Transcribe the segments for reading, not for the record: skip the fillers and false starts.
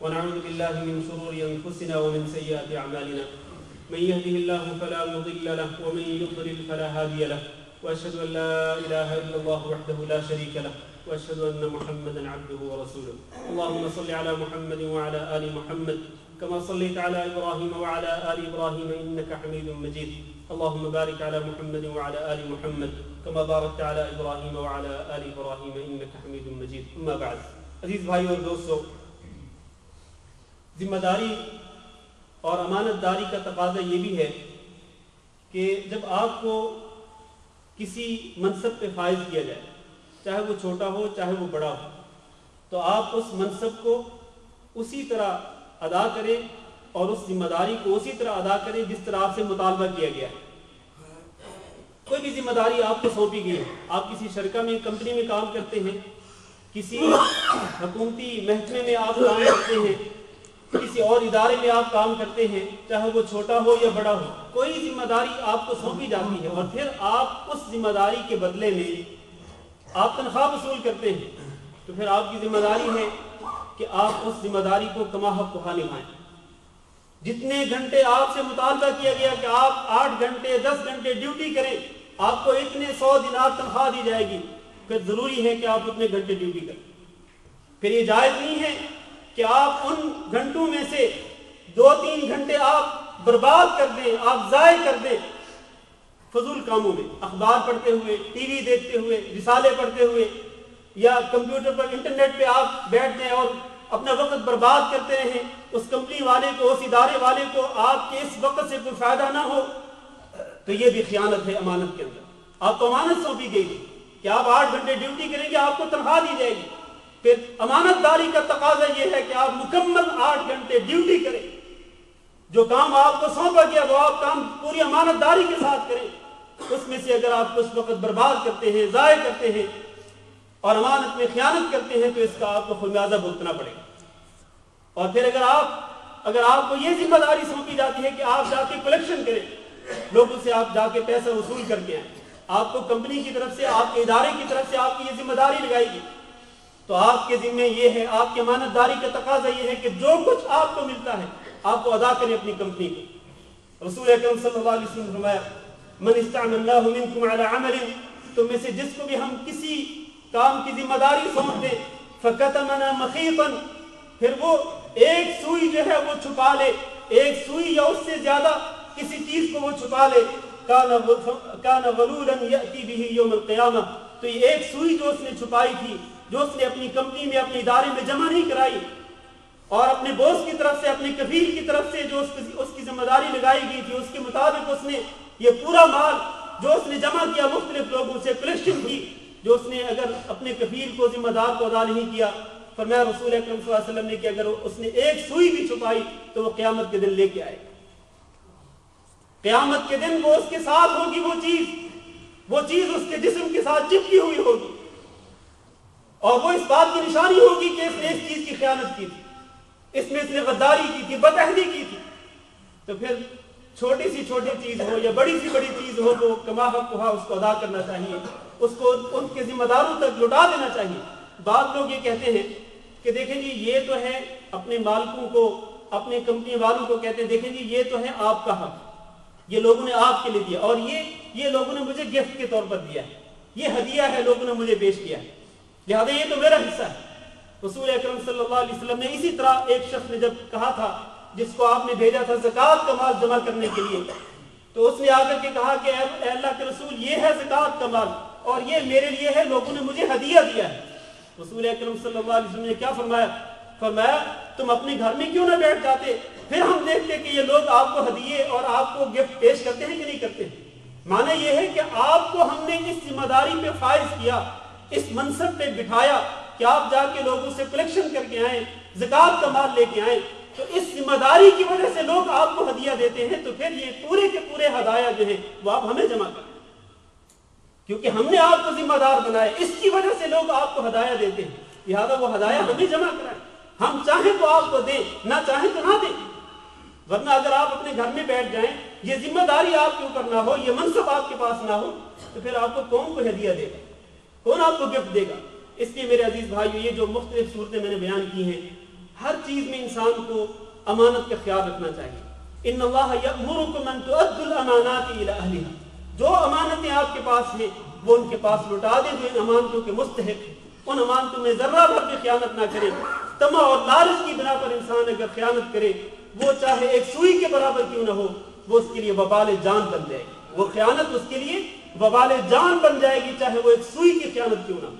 ونعوذ بالله من شرور أنفسنا ومن سيئات أعمالنا من يهده الله فلا مضل له ومن يضلل فلا هادي له وأشهد أن لا إله إلا الله وحده لا شريك له وأشهد أن محمدا عبده ورسوله اللهم صل على محمد وعلى آل محمد كما صليت على إبراهيم وعلى آل إبراهيم إنك حميد مجيد اللهم بارك على محمد وعلى آل محمد كما باركت على إبراهيم وعلى آل إبراهيم إنك حميد مجيد أما بعد عزیز بھائیو اور دوستو، ذمہ داری اور امانت داری کا تقاضا یہ بھی ہے کہ جب آپ کو کسی منصب پہ فائز کیا جائے، چاہے وہ چھوٹا ہو چاہے وہ بڑا ہو، تو آپ اس منصب کو اسی طرح ادا کریں اور اس ذمہ داری کو اسی طرح ادا کریں جس طرح آپ سے مطالبہ کیا گیا ہے۔ کوئی بھی ذمہ داری آپ کو سونپی گئی ہے، آپ کسی شرکہ میں، کمپنی میں کام کرتے ہیں، کسی حکومتی محکمے میں آپ کام کرتے ہیں، کسی اور ادارے میں آپ کام کرتے ہیں، چاہے وہ چھوٹا ہو یا بڑا ہو، کوئی ذمہ داری آپ کو سونپی جاتی ہے اور پھر آپ اس ذمہ داری کے بدلے میں آپ تنخواہ وصول کرتے ہیں، تو پھر آپ کی ذمہ داری ہے کہ آپ اس ذمہ داری کو کما حقھا نبھائیں۔ جتنے گھنٹے آپ سے مطالبہ کیا گیا کہ آپ 8 گھنٹے 10 گھنٹے ڈیوٹی کریں، آپ کو اتنے 100 دینار تنخواہ دی جائے گی، پھر ضروری ہے کہ آپ اتنے گھنٹے ڈیوٹی کریں۔ پھر یہ جائز نہیں ہے کہ آپ ان گھنٹوں میں سے 2-3 گھنٹے آپ برباد کر دیں، آپ ضائع کر دیں فضول کاموں میں، اخبار پڑھتے ہوئے، ٹی وی دیکھتے ہوئے، رسالے پڑھتے ہوئے، یا کمپیوٹر پر انٹرنیٹ پہ آپ بیٹھ جائیں اور اپنا وقت برباد کرتے رہیں، اس کمپنی والے کو، اس ادارے والے کو آپ کے اس وقت سے کوئی فائدہ نہ ہو، تو یہ بھی خیانت ہے امانت کے اندر۔ آپ کو امانت سونپی گئی ہے کہ آپ 8 گھنٹے ڈیوٹی کریں گے، آپ کو تنخواہ دی جائے گی، پھر امانت داری کا تقاضا یہ ہے کہ آپ مکمل 8 گھنٹے ڈیوٹی کریں، جو کام آپ کو سونپا گیا وہ آپ کام پوری امانت داری کے ساتھ کریں۔ اس میں سے اگر آپ اس وقت برباد کرتے ہیں، ضائع کرتے ہیں اور امانت میں خیانت کرتے ہیں تو اس کا آپ کو خمیازہ بھگتنا پڑے گا۔ اور پھر اگر آپ کو یہ ذمہ داری سونپی جاتی ہے کہ آپ جا کے کلیکشن کریں، لوگوں سے آپ جا کے پیسہ وصول کر کے آئیں، آپ کو کمپنی کی طرف سے، آپ کے ادارے کی طرف سے آپ کی یہ ذمہ داری لگائی گئی، تو آپ کے ذمہ یہ ہے، آپ کی امانت داری کا تقاضا یہ ہے کہ جو کچھ آپ کو ملتا ہے آپ کو ادا کریں اپنی کمپنی کو۔ رسول اکرم صلی اللہ علیہ وسلم نے فرمایا من استعملناه منكم على عمل، تم میں سے جس کو بھی ہم کسی کام کی ذمہ داری سونپ دیں، فکتمنا مخیطا، پھر وہ ایک سوئی جو ہے وہ چھپا لے، ایک سوئی یا اس سے زیادہ کسی چیز کو وہ چھپا لے، کان غلولا یأتی به یوم القیامہ، تو یہ ایک سوئی جو اس نے چھپائی تھی، جو اس نے اپنی کمپنی میں، اپنے ادارے میں جمع نہیں کرائی، اور اپنے بوس کی طرف سے، اپنے کفیل کی طرف سے جو اس کی ذمہ داری لگائی گئی تھی، اس کے مطابق اس نے یہ پورا مال جو اس نے جمع کیا مختلف لوگوں سے کلیکشن کی، جو اس نے اگر اپنے کفیل کو، ذمہ دار کو ادا نہیں کیا، فرمایا رسول اکرم صلی اللہ علیہ وسلم نے کہ اگر اس نے ایک سوئی بھی چھپائی تو وہ قیامت کے دن لے کے آئے گا۔ قیامت کے دن وہ اس کے ساتھ ہوگی، وہ چیز اس کے جسم کے ساتھ چپکی ہوئی ہوگی، اور وہ اس بات کی نشانی ہوگی کہ اس نے اس چیز کی خیانت کی تھی، اس میں اس نے غداری کی تھی، بدعہدی کی تھی۔ تو پھر چھوٹی سی چھوٹی چیز ہو یا بڑی سی بڑی چیز ہو تو کما حق کہا اس کو ادا کرنا چاہیے، اس کو ان کے ذمہ داروں تک لوٹا دینا چاہیے۔ بعض لوگ یہ کہتے ہیں کہ دیکھیں جی یہ تو ہے، اپنے مالکوں کو، اپنے کمپنی والوں کو کہتے ہیں دیکھیں جی یہ تو ہے آپ کا حق، یہ لوگوں نے آپ کے لیے دیا، اور یہ لوگوں نے مجھے گفٹ کے طور پر دیا ہے، یہ ہدیہ ہے لوگوں نے مجھے پیش کیا ہے، لہذا یہ تو میرا حصہ ہے۔ رسول اکرم صلی اللہ علیہ وسلم نے اسی طرح ایک شخص نے جب کہا تھا، جس کو آپ نے بھیجا تھا زکوٰۃ کا مال جمع کرنے کے لیے، تو اس نے آ کر کے کہا کہ اے اللہ کے رسول یہ ہے زکوٰۃ کا مال اور یہ میرے لیے ہے، لوگوں نے مجھے ہدیہ دیا ہے۔ رسول اکرم صلی اللہ علیہ وسلم نے کیا فرمایا تم اپنے گھر میں کیوں نہ بیٹھ جاتے، پھر ہم دیکھتے کہ یہ لوگ آپ کو ہدیے اور آپ کو گفٹ پیش کرتے ہیں کہ نہیں کرتے ہیں۔ معنی یہ ہے کہ آپ کو ہم نے اس ذمہ داری پہ فائز کیا، اس منصب پہ بٹھایا کہ آپ جا کے لوگوں سے کلیکشن کر کے آئیں، زکوٰۃ کا مال لے کے آئیں، تو اس ذمہ داری کی وجہ سے لوگ آپ کو ہدیہ دیتے ہیں، تو پھر یہ پورے کے پورے ہدایا جو ہیں وہ آپ ہمیں جمع کریں، کیونکہ ہم نے آپ کو ذمہ دار بنایا، اس کی وجہ سے لوگ آپ کو ہدایا دیتے ہیں، لہٰذا وہ ہدایا ہمیں جمع کرائیں، ہم چاہیں تو آپ کو دیں، نہ چاہیں تو نہ دیں۔ ورنہ اگر آپ اپنے گھر میں بیٹھ جائیں، یہ ذمہ داری آپ کے اوپر نہ ہو، یہ منصب آپ کے پاس نہ ہو، تو پھر آپ کو کون کو ہدیہ دے گا، کون آپ کو گفٹ دے گا؟ اس لیے میرے عزیز بھائیو، یہ جو مختلف صورتیں میں نے بیان کی ہیں، ہر چیز میں انسان کو امانت کا خیال رکھنا چاہیے۔ ان اللہ یأمرکم ان تؤدوا الامانات الی اہلہا، جو امانتیں آپ کے پاس ہیں وہ ان کے پاس لوٹا دیں جو ان امانتوں کے مستحق ہیں، ان امانتوں میں ذرہ بھر بھی خیانت نہ کریں۔ طمع اور لالچ کی بنا پر انسان اگر خیانت کرے، وہ چاہے ایک سوئی کے برابر کیوں نہ ہو، وہ اس کے لیے وبال جان بن جائے گی، وہ خیانت اس کے لیے وبال جان بن جائے گی، چاہے وہ ایک سوئی کی خیانت کیوں نہ ہو۔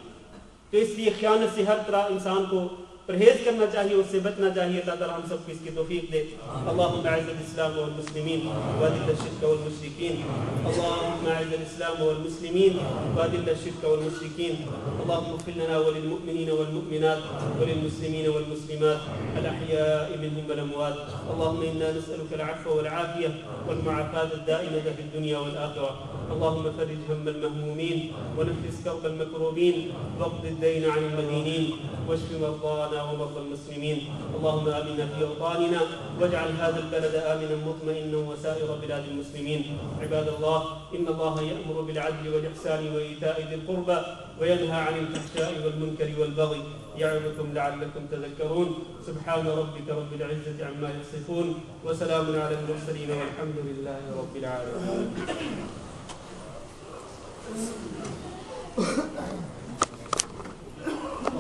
تو اس لیے خیانت سے ہر طرح انسان کو پرہیز کرنا چاہیے، اس سے بچنا چاہیے۔ اللہ تعالیٰ ہم سب کو اس کی توفیق دے۔ اللہم اعز الاسلام والمسلمین واذل الشرک والمشرکین، اللہم اعز الاسلام والمسلمین واذل الشرک والمشرکین، اللہم اغفر لنا وللمؤمنین والمؤمنات وللمسلمین والمسلمات الاحیاء منهم والاموات، اللہم انا نسألك العفو والعافیہ والمعافاة الدائمة في الدنيا والآخرة، اللہم فرج هم المهمومین ونفس كرب المكروبین واقض الدین عن المدینین واشف مرضانا ومرضى المسلمين، اللهم آمنا في أوطاننا واجعل هذا البلد آمنا مطمئنا وسائر بلاد المسلمين. عباد الله، إن الله يأمر بالعدل والإحسان وإيتاء ذي القربى وينهى عن الفحشاء والمنكر والبغي يعظكم لعلكم تذكرون. سبحان ربك رب العزة عما يصفون وسلام على المرسلين والحمد لله رب العالمين.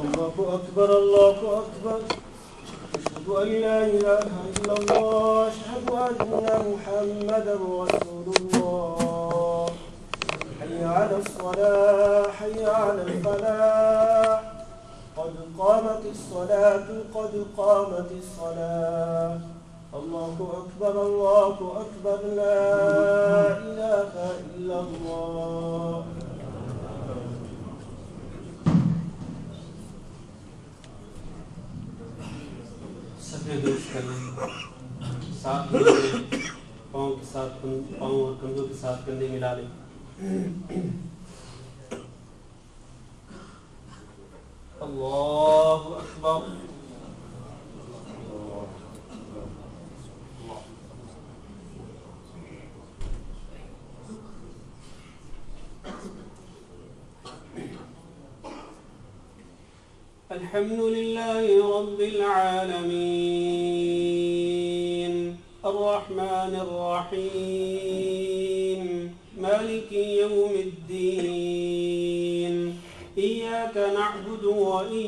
الله أكبر الله أكبر. أشهد أن لا إله إلا الله. أشهد أن محمدا رسول الله. حي على الصلاة حي على الفلاح. قد قامت الصلاة قد قامت الصلاة. الله أكبر الله أكبر. لا إله إلا الله. سفید درست کر لیں. ساتھ پاؤں کے ساتھ پاؤں اور کندھوں کے ساتھ کندھے ملا لیں. اللہ اکبر. الحمد لله رب العالمين الرحمن الرحيم مالك يوم الدين. إياك نعبد وإياك